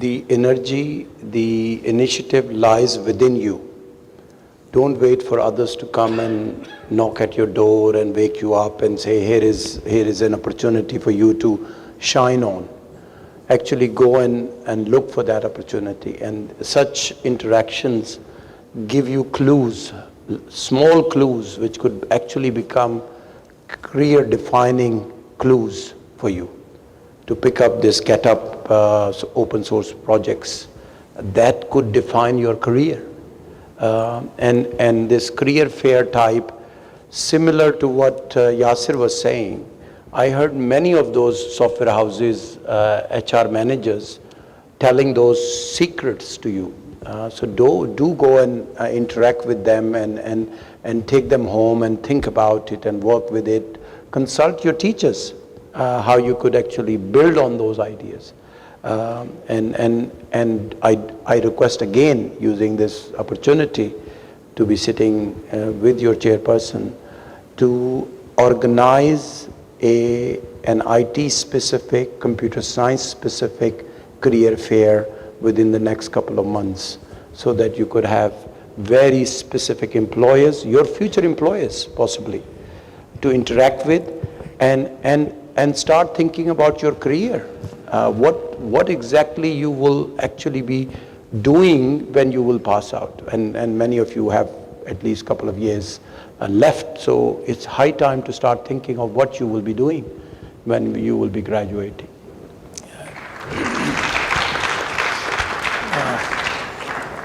the energy, the initiative lies within you. Don't wait for others to come and knock at your door and wake you up and say here is an opportunity for you to shine on. Actually go and look for that opportunity, and such interactions give you clues, small clues which could actually become career defining clues for you to pick up this GetUp open source projects that could define your career. And this career fair type, similar to what Yasir was saying, I heard many of those software houses, HR managers telling those secrets to you. So do go and interact with them and take them home and think about it and work with it. Consult your teachers how you could actually build on those ideas. And I request again, using this opportunity to be sitting with your chairperson, to organize an IT specific, computer science specific career fair within the next couple of months, so that you could have very specific employers, your future employers possibly, to interact with and start thinking about your career. What exactly you will actually be doing when you will pass out, and many of you have at least a couple of years left, so it's high time to start thinking of what you will be doing when you will be graduating.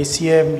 ACM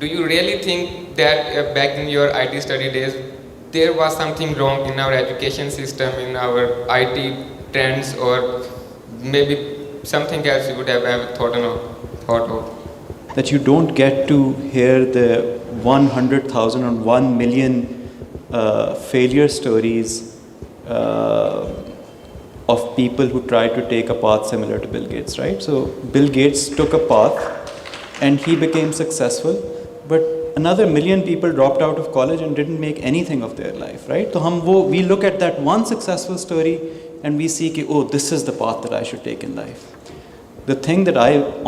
do you really think that back in your IT study days there was something wrong in our education system, in our IT trends, or maybe something else you would have ever thought of? That you don't get to hear the 100,000 or 1 million failure stories of people who tried to take a path similar to Bill Gates, right? So Bill Gates took a path and he became successful, but another million people dropped out of college and didn't make anything of their life, right? So we look at that one successful story and we see that, oh, this is the path that I should take in life. The thing that I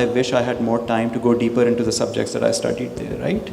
I wish I had more time to go deeper into the subjects that I studied there, right?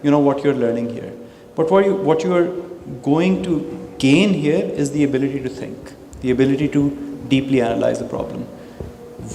what you are learning here, but what you are going to gain here is the ability to think, the ability to deeply analyze the problem.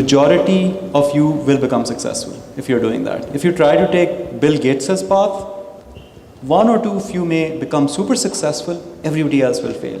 majority of you will become successful if you're doing that. If you try to take Bill Gates's path, 1 or 2 few may become super successful, everybody else will fail.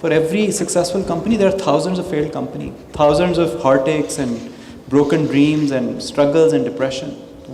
for every successful company there are thousands of failed companies, thousands of heartaches and broken dreams and struggles and depression.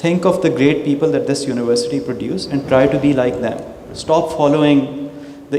think of the great people that this university produce and try to be like them. Stop following the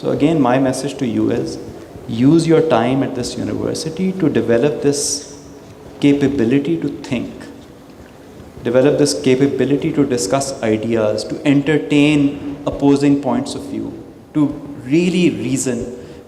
So again, my message to you is use your time at this university to develop this capability to think. Develop this capability to discuss ideas, to entertain opposing points of view, to really reason.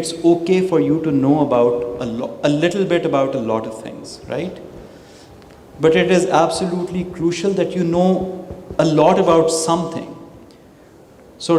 It's okay for you to know about a little bit about a lot of things, right? but it is absolutely crucial that you know a lot about something. So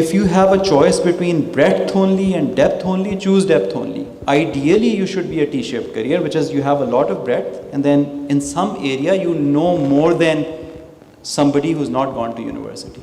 If you have a choice between breadth only and depth only, choose depth only. Ideally, you should be a T-shaped career, which is you have a lot of breadth, and then in some area you know more than somebody who's not gone to university.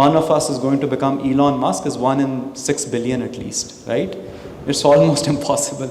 one of us is going to become Elon Musk is 1 in 6 billion at least, right? It's almost impossible.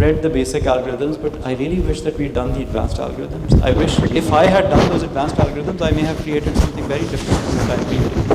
read the basic algorithms, but I really wish that we'd done the advanced algorithms. I wish if I had done those advanced algorithms, I may have created something very different from what I'm creating.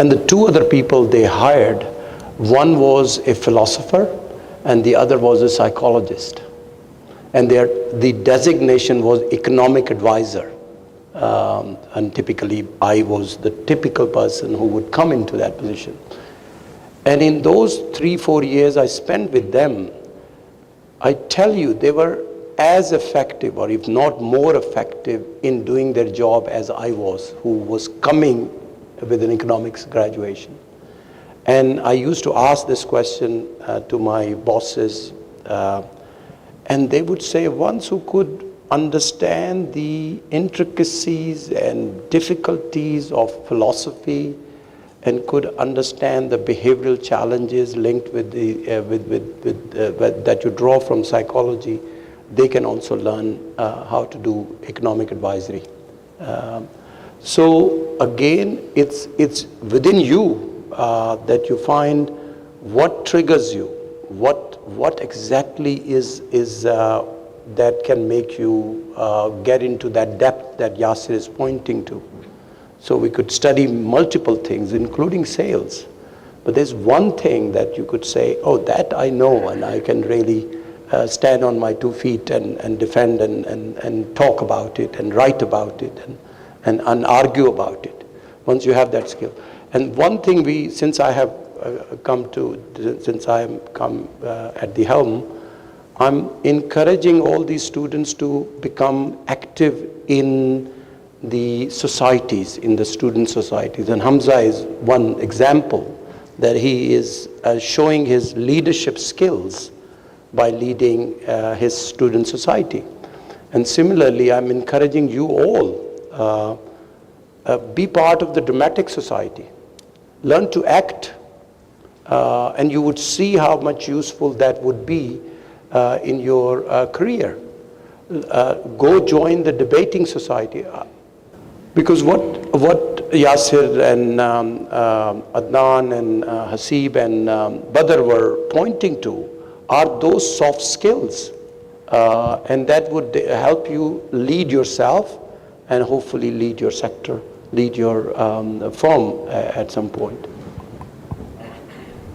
And the two other people they hired, one was a philosopher and the other was a psychologist. And the designation was economic advisor. And typically I was the typical person who would come into that position. And in those 3-4 years I spent with them, I tell you, they were as effective, or if not more effective, in doing their job as I was, who was coming with an economics graduation. And I used to ask this question to my bosses, and they would say, once who could understand the intricacies and difficulties of philosophy and could understand the behavioral challenges linked with that you draw from psychology, they can also learn how to do economic advisory. So again, it's within you that you find what triggers you, what exactly is that can make you get into that depth that Yasir is pointing to. So we could study multiple things, including sales. But there's one thing that you could say, oh, that I know, and I can really stand on my 2 feet and defend and talk about it and write about it and argue about it, once you have that skill. And one thing since I have come at the helm, I'm encouraging all these students to become active in the societies, in the student societies. And Hamza is one example that he is showing his leadership skills by leading his student society. And similarly, I'm encouraging you all, be part of the dramatic society. Learn to act, and you would see how much useful that would be in your career. Go join the debating society, because what Yasir and Adnan and Hasib and Badr were pointing to are those soft skills, and that would help you lead yourself and hopefully lead your sector, lead your firm at some point.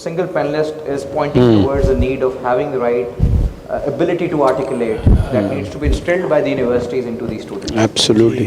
single panelist is pointing towards the need of having the right ability to articulate that needs to be instilled by the universities into these students. Absolutely.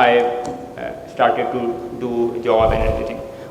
I started to do job and everything.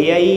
AI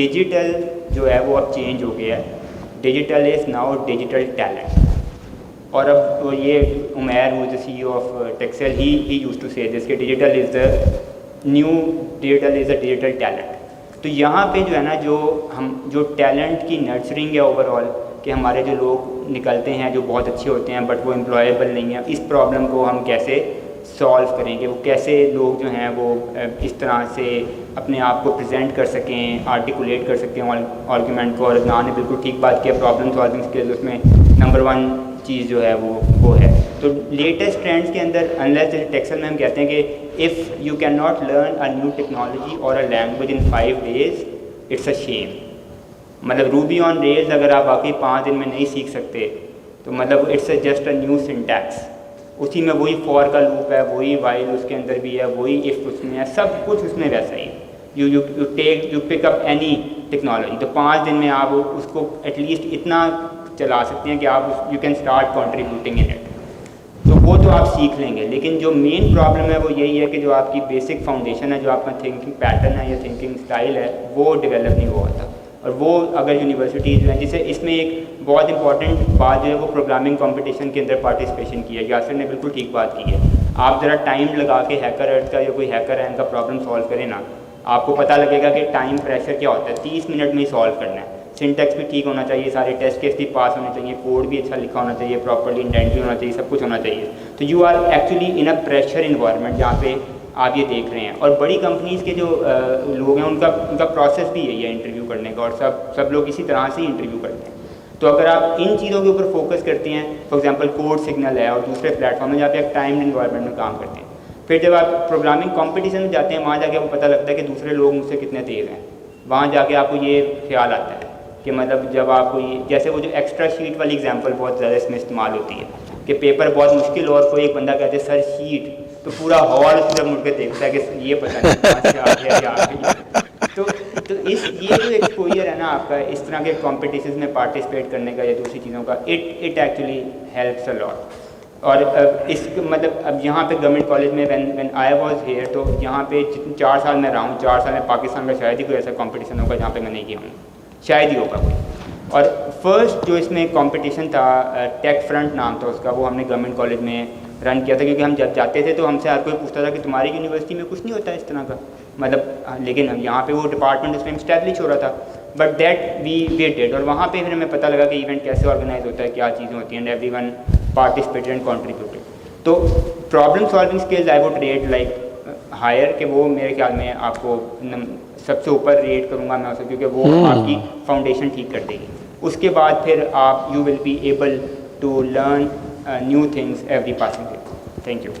digital جو ہے وہ اب چینج ہو گیا ہے. Digital is now digital talent. اور اب یہ عمیر ہو C E O of Tkxel he used to say this کہ digital is the new digital is a digital talent. تو یہاں پہ جو ہے نا جو ٹیلنٹ کی نرسرنگ ہے اوور آل کہ ہمارے جو لوگ نکلتے ہیں جو بہت اچھے ہوتے ہیں بٹ وہ امپلائیبل نہیں ہیں, اس پرابلم کو ہم کیسے سالو کریں گے, وہ کیسے لوگ جو ہیں وہ اس طرح سے اپنے آپ کو پریزنٹ کر سکیں, آرٹیکولیٹ کر سکیں آرگیومنٹ کو. اور ادنان نے بالکل ٹھیک بات کیا, پرابلم سالونگ اسکلز اس میں نمبر 1 چیز جو ہے وہ ہے. تو لیٹسٹ ٹرینڈس کے اندر انلیس ٹیکسل میں ہم کہتے ہیں کہ if you can not learn a new technology اور a language in 5 days it's a shame. مطلب روبی آن ریلز اگر آپ باقی 5 دن میں نہیں سیکھ سکتے تو مطلب it's just a new syntax. اسی میں وہی فور کا لوپ ہے, وہی وائل اس کے اندر بھی ہے, وہی اف اس میں ہے, سب کچھ اس میں ویسا ہی. You pick up any technology تو 5 دن میں آپ اس کو ایٹ لیسٹ اتنا چلا سکتے ہیں کہ آپ you can start contributing in it. تو وہ تو آپ سیکھ لیں گے, لیکن جو مین پرابلم ہے وہ یہی ہے کہ جو آپ کی بیسک فاؤنڈیشن ہے, جو آپ کا تھنکنگ پیٹرن ہے یا تھنکنگ اسٹائل ہے, وہ ڈیولپ نہیں ہوا تھا. اور وہ اگر یونیورسٹیز جو ہیں, جسے اس میں ایک بہت امپورٹنٹ بات جو ہے وہ پروگرامنگ کمپٹیشن کے اندر پارٹیسپیشن کی ہے. یاسر نے بالکل ٹھیک بات کی ہے. آپ ذرا ٹائم لگا کے ہیکر ارتھ کا یا کوئی ہیکر ہے ان کا پرابلم سالو کریں نا, آپ کو پتہ لگے گا کہ ٹائم پریشر کیا ہوتا ہے. 30 منٹ میں ہی سالو کرنا ہے. سنٹیکس بھی ٹھیک ہونا چاہیے, سارے ٹیسٹ کیس بھی پاس ہونے چاہیے, کوڈ بھی اچھا لکھا ہونا چاہیے, پراپرلی انڈینٹ بھی ہونا چاہیے, سب کچھ ہونا چاہیے. تو you are actually in a pressure environment جہاں پہ آپ یہ دیکھ رہے ہیں. اور بڑی کمپنیز کے جو لوگ ہیں ان کا پروسیس بھی یہی ہے انٹرویو کرنے کا, اور سب لوگ اسی طرح سے ہی انٹرویو کرتے ہیں. تو اگر آپ ان چیزوں کے اوپر فوکس کرتے ہیں, فار ایگزامپل کوڈ سگنل ہے اور دوسرے پلیٹ فارم میں جہاں پہ ایک ٹائم انوائرمنٹ میں کام کرتے ہیں, پھر جب آپ پروگرامنگ کمپٹیشن میں جاتے ہیں وہاں جا کے آپ کو پتہ لگتا ہے کہ دوسرے لوگ مجھ سے کتنے تیز ہیں. وہاں جا کے آپ کو یہ خیال آتا ہے کہ مطلب جب آپ کو جیسے وہ جو ایکسٹرا شیٹ والی ایگزامپل بہت زیادہ اس میں استعمال ہوتی ہے کہ پیپر بہت مشکل ہو اور کوئی ایک بندہ کہتے ہیں سر شیٹ, تو پورا ہال اس طرف مڑ کے دیکھتا ہے کہ یہ پتہ نہیں کہاں سے آ گیا یا آ گئی. تو یہ جو ایکسپوجر ہے نا آپ کا اس طرح کے کمپٹیشنز میں پارٹیسپیٹ کرنے کا یا دوسری چیزوں کا, اٹ ایکچولی ہیلپس اے لاٹ. اور اس مطلب اب یہاں پہ گورنمنٹ کالج میں وین آئی واز ہیئر, تو یہاں پہ 4 سال میں رہا ہوں, 4 سال میں پاکستان کا شاید ہی کوئی ایسا کمپٹیشن ہوگا جہاں پہ میں نہیں گیا ہوں, شاید ہی ہوگا کوئی. اور فرسٹ جو اس میں کمپٹیشن تھا ٹیک فرنٹ نام تھا اس کا, وہ ہم نے گورنمنٹ کالج میں رن کیا تھا. کیونکہ ہم جب جاتے تھے تو ہم سے ہر کوئی پوچھتا تھا کہ تمہاری یونیورسٹی میں کچھ نہیں ہوتا اس طرح کا مطلب, لیکن یہاں پہ وہ ڈپارٹمنٹ اس میں اسٹیبلش ہو رہا تھا. بٹ دیٹ وی ڈیڈ, اور وہاں پہ پھر ہمیں پتہ لگا کہ ایونٹ کیسے آرگنائز ہوتا ہے, کیا چیزیں ہوتی ہیں, and everyone participated and contributed. تو problem solving skills I would rate like higher, کہ وہ میرے خیال میں آپ کو سب سے اوپر ریٹ کروں گا میں اسے, کیونکہ وہ آپ کی فاؤنڈیشن ٹھیک کر دے گی. اس کے بعد پھر آپ you will be able to learn new things every passing day. Thank you.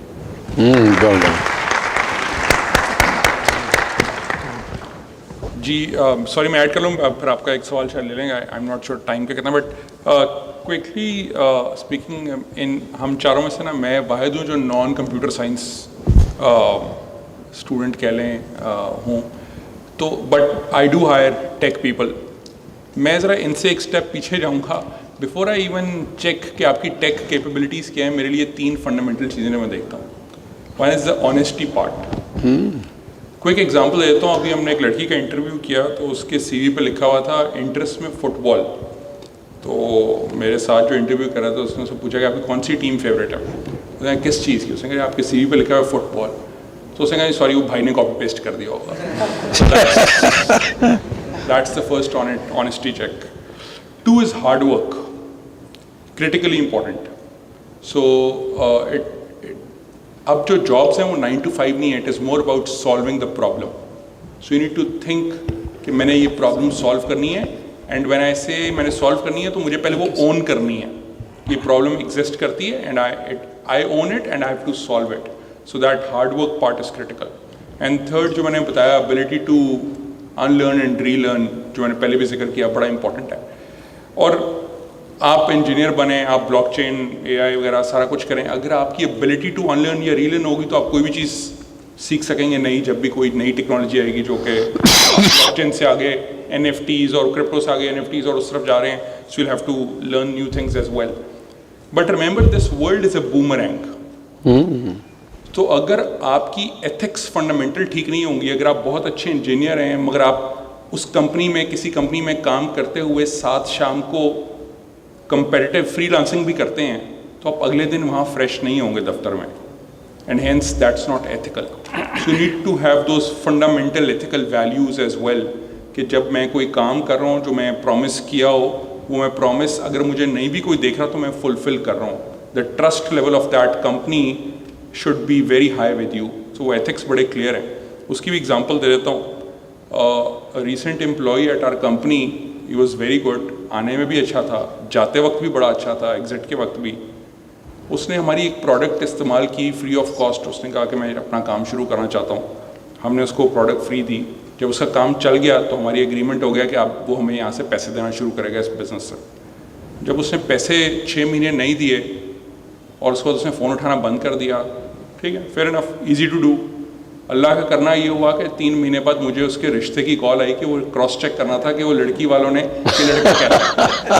جی سوری میں ایڈ کر لوں, پھر آپ کا ایک سوال شاید لے لیں گے. I am not sure time کا کتنا, بٹ کوئکلی اسپیکنگ ہم چاروں میں سے نا میں واحد ہوں جو نان کمپیوٹر سائنس اسٹوڈنٹ کہہ لیں ہوں. تو but I do hire tech people. میں ذرا ان سے ایک اسٹیپ پیچھے جاؤں گا. بفور آئی ایون چیک کہ آپ کی ٹیک کیپیبلٹیز کیا ہیں, میرے لیے 3 فنڈامنٹل چیزیں میں دیکھتا ہوں. One is the honesty part. کوئی ایک ایگزامپل دیتا ہوں. ابھی ہم نے ایک لڑکی کا انٹرویو کیا تو اس کے سی وی پہ لکھا ہوا تھا انٹرسٹ میں فٹ بال. تو میرے ساتھ جو انٹرویو کر رہا تھا اس نے اسے پوچھا کہ آپ کی کون سی ٹیم فیوریٹ ہے, اس نے کس چیز کی, اس نے کہا آپ کے سی وی پہ لکھا ہوا ہے فٹ بال. تو اس نے کہا سوری وہ بھائی نے کاپی پیسٹ کر دیا ہوگا. That's the first honesty check. 2 is hard work, critically important. So اب جو جابس ہیں وہ 9 to 5 نہیں ہے, it is more about solving the problem. So you need to think کہ میں نے یہ پرابلم سالو کرنی ہے, اینڈ وین آئی سے میں نے سالو کرنی ہے تو مجھے پہلے وہ اون کرنی ہے. یہ پرابلم ایگزسٹ کرتی ہے and I own it and I have to solve it. So that hard work part is critical. And third جو میں نے بتایا ability to unlearn and relearn, جو میں نے پہلے بھی ذکر کیا, بڑا امپورٹنٹ ہے. اور آپ انجینئر بنیں, آپ بلاک چین اے آئی وغیرہ سارا کچھ کریں, اگر آپ کی ایبلٹی ٹو ان لرن یا ری لرن ہوگی تو آپ کوئی بھی چیز سیکھ سکیں گے نہیں. جب بھی کوئی نئی ٹیکنالوجی آئے گی جو کہ بلاک چین سے آگے این ایف ٹیز اور کرپٹو سے آگے این ایف ٹیز اور اس طرف جا رہے ہیں, so you have to learn new things as well. But remember this world is a boomerang. تو اگر آپ کی ایتھکس فنڈامنٹل ٹھیک نہیں ہوں گی, اگر آپ بہت اچھے انجینئر ہیں مگر آپ اس کمپنی میں کسی کمپنی میں کام کرتے ہوئے ساتھ شام کو کمپیٹیٹیو فری لانسنگ بھی کرتے ہیں تو آپ اگلے دن وہاں فریش نہیں ہوں گے دفتر میں, and hence that's not ethical. So you need to have those fundamental ethical values as well کہ جب میں کوئی کام کر رہا ہوں جو میں پرومس کیا ہو وہ میں پرومس اگر مجھے نہیں بھی کوئی دیکھ رہا تو میں فلفل کر رہا ہوں. The trust level of that company should be very high with you. So وہ ایتھکس بڑے کلیئر ہیں. اس کی بھی ایگزامپل دے دیتا ہوں. Recent employee at our company, he was very good, آنے میں بھی اچھا تھا, جاتے وقت بھی بڑا اچھا تھا, ایگزٹ کے وقت بھی. اس نے ہماری ایک پروڈکٹ استعمال کی فری آف کاسٹ. اس نے کہا کہ میں اپنا کام شروع کرنا چاہتا ہوں. ہم نے اس کو پروڈکٹ فری دی. جب اس کا کام چل گیا تو ہماری ایگریمنٹ ہو گیا کہ اب وہ ہمیں یہاں سے پیسے دینا شروع کرے گا اس بزنس سے. جب اس نے پیسے 6 مہینے نہیں دیے اور اس کے بعد اس نے فون اٹھانا بند کر دیا, ٹھیک ہے, fair enough, easy to do. اللہ کا کرنا یہ ہوا کہ 3 مہینے بعد مجھے اس کے رشتے کی کال آئی کہ وہ کراس چیک کرنا تھا کہ وہ لڑکی والوں نے کہ لڑکا کیا ہے.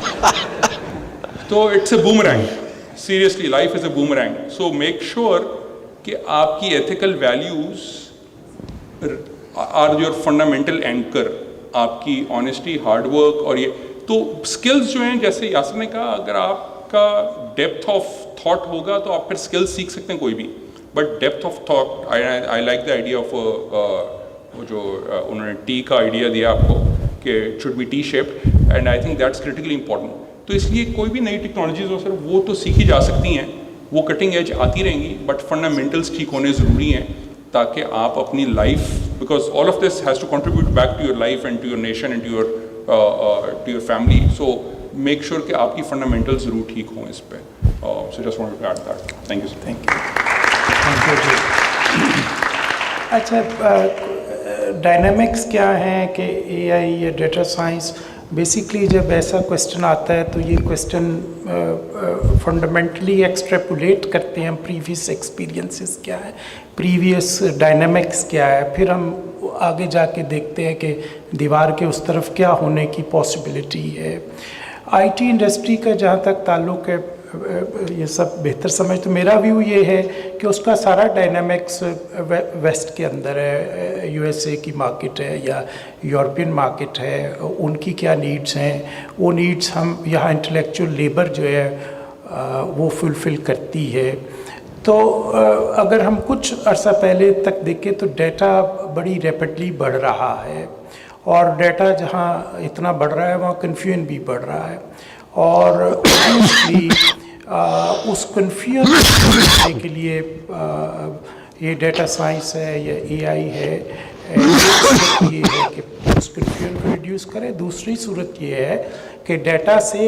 تو it's a boomerang. Seriously life is a boomerang. So make sure کہ آپ کی ethical values are your fundamental anchor. آپ کی آنیسٹی, ہارڈ ورک, اور یہ تو اسکلز جو ہیں جیسے یاسر نے کہا, اگر آپ کا ڈیپتھ آف تھاٹ ہوگا تو آپ پھر اسکلز سیکھ سکتے ہیں کوئی بھی. But depth of thought, I like the idea of وہ جو انہوں نے ٹی کا آئیڈیا دیا آپ کو کہ it should B T shaped, and I think that's critically important. تو اس لیے کوئی بھی نئی ٹیکنالوجیز ہو سر وہ تو سیکھی جا سکتی ہیں, وہ کٹنگ ایج آتی رہیں گی, بٹ فنڈامنٹلس ٹھیک ہونے ضروری ہیں تاکہ آپ اپنی life, because all of this has to contribute back to your life and to your nation and to your family. So make sure کہ آپ کی فنڈامنٹل ضرور ٹھیک ہوں اس پہ. So just want to add that. Thank you sir. Thank you. اچھا, ڈائنامکس کیا ہیں کہ اے آئی یا ڈیٹا سائنس, بیسکلی جب ایسا کویسچن آتا ہے تو یہ کویسچن فنڈامنٹلی ایکسٹریپولیٹ کرتے ہیں ہم پریویس ایکسپیرینسز کیا ہے, پریویس ڈائنامکس کیا ہے, پھر ہم آگے جا کے دیکھتے ہیں کہ دیوار کے اس طرف کیا ہونے کی پاسبلٹی ہے. آئی ٹی انڈسٹری کا جہاں تک تعلق ہے, یہ سب بہتر سمجھ, تو میرا ویو یہ ہے کہ اس کا سارا ڈائنامکس ویسٹ کے اندر ہے. یو ایس اے کی مارکیٹ ہے یا یورپین مارکیٹ ہے, ان کی کیا نیڈس ہیں, وہ نیڈس ہم یہاں انٹلیکچوئل لیبر جو ہے وہ فلفل کرتی ہے. تو اگر ہم کچھ عرصہ پہلے تک دیکھیں تو ڈیٹا بڑی ریپڈلی بڑھ رہا ہے, اور ڈیٹا جہاں اتنا بڑھ رہا ہے وہاں کنفیوژن بھی بڑھ رہا ہے, اور اس کنفیوژن کے لیے یہ ڈیٹا سائنس ہے یا اے آئی ہے, یہ ہے کہ اس کنفیوژن کو ریڈیوس کرے. دوسری صورت یہ ہے کہ ڈیٹا سے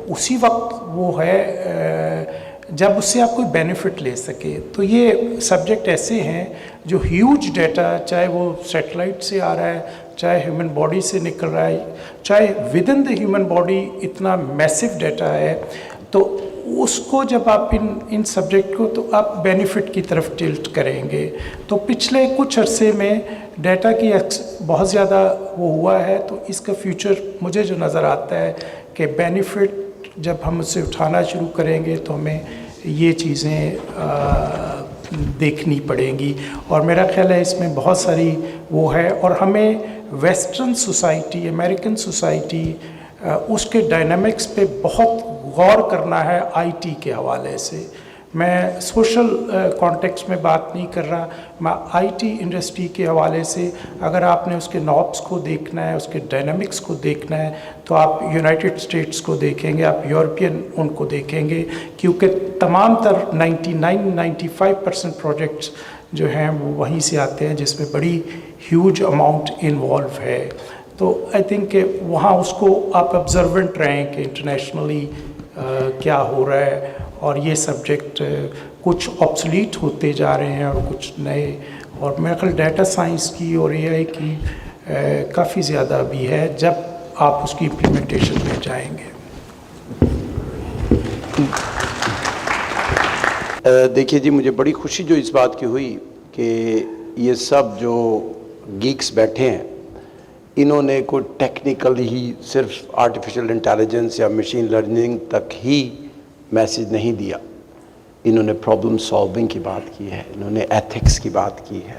اسی وقت وہ ہے جب اس سے آپ کوئی بینیفٹ لے سکے. تو یہ سبجیکٹ ایسے ہیں جو ہیوج ڈیٹا, چاہے وہ سیٹلائٹ سے آ رہا ہے, چاہے ہیومن باڈی سے نکل رہا ہے, چاہے with in the human body اتنا میسو ڈیٹا ہے, تو اس کو جب آپ ان سبجیکٹ کو تو آپ بینیفٹ کی طرف ٹلٹ کریں گے. تو پچھلے کچھ عرصے میں ڈیٹا کی بہت زیادہ وہ ہوا ہے, تو اس کا فیوچر مجھے جو نظر آتا ہے کہ بینیفٹ جب ہم اسے اٹھانا شروع کریں گے تو ہمیں یہ چیزیں دیکھنی پڑیں گی, اور میرا خیال ہے اس میں بہت ساری وہ ہے, اور ہمیں ویسٹرن سوسائٹی, امریکن سوسائٹی, اس کے ڈائنامکس پہ بہت غور کرنا ہے آئی ٹی کے حوالے سے. میں سوشل کانٹیکس میں بات نہیں کر رہا, میں آئی ٹی انڈسٹری کے حوالے سے. اگر آپ نے اس کے نابس کو دیکھنا ہے, اس کے ڈائنامکس کو دیکھنا ہے, تو آپ یونائٹڈ اسٹیٹس کو دیکھیں گے, آپ یورپین ان کو دیکھیں گے, کیونکہ تمام تر 99-95% پروجیکٹس جو ہیں وہ وہیں سے آتے ہیں جس میں بڑی ہیوج اماؤنٹ انوالو ہے. تو آئی تھنک کہ وہاں اس کو آپ آبزرونٹ رہیں کہ انٹرنیشنلی کیا ہو رہا ہے, اور یہ سبجیکٹ کچھ آبسلیٹ ہوتے جا رہے ہیں اور کچھ نئے, اور میرے خیال ڈیٹا سائنس کی اور اے آئی کی کافی زیادہ بھی ہے جب آپ اس کی امپلیمنٹیشن میں جائیں گے. دیکھیے جی, مجھے بڑی خوشی جو اس بات کی ہوئی کہ یہ سب جو گیکس بیٹھے ہیں انہوں نے کوئی ٹیکنیکل ہی صرف آرٹیفیشل انٹیلیجنس یا مشین لرننگ تک ہی میسیج نہیں دیا, انہوں نے پرابلم سالونگ کی بات کی ہے, انہوں نے ایتھکس کی بات کی ہے,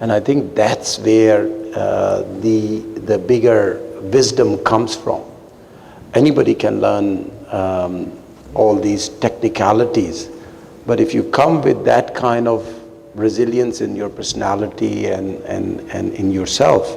And I think that's where the bigger wisdom comes from. Anybody can learn all these technicalities, but if you come with that kind of resilience in your personality and in yourself,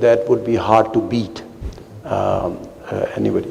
that would be hard to beat anybody.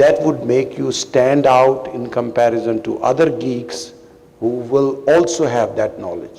that would make you stand out in comparison to other geeks who will also have that knowledge.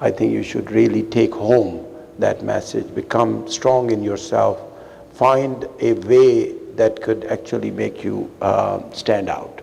I think you should really take home that message, become strong in yourself, find a way that could actually make you stand out.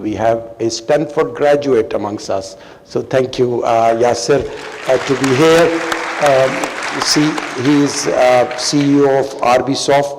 we have a Stanford graduate amongst us, so thank you Yasir to be here. He is CEO of RB Soft.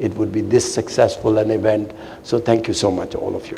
it would be this successful an event. So thank you so much, all of you.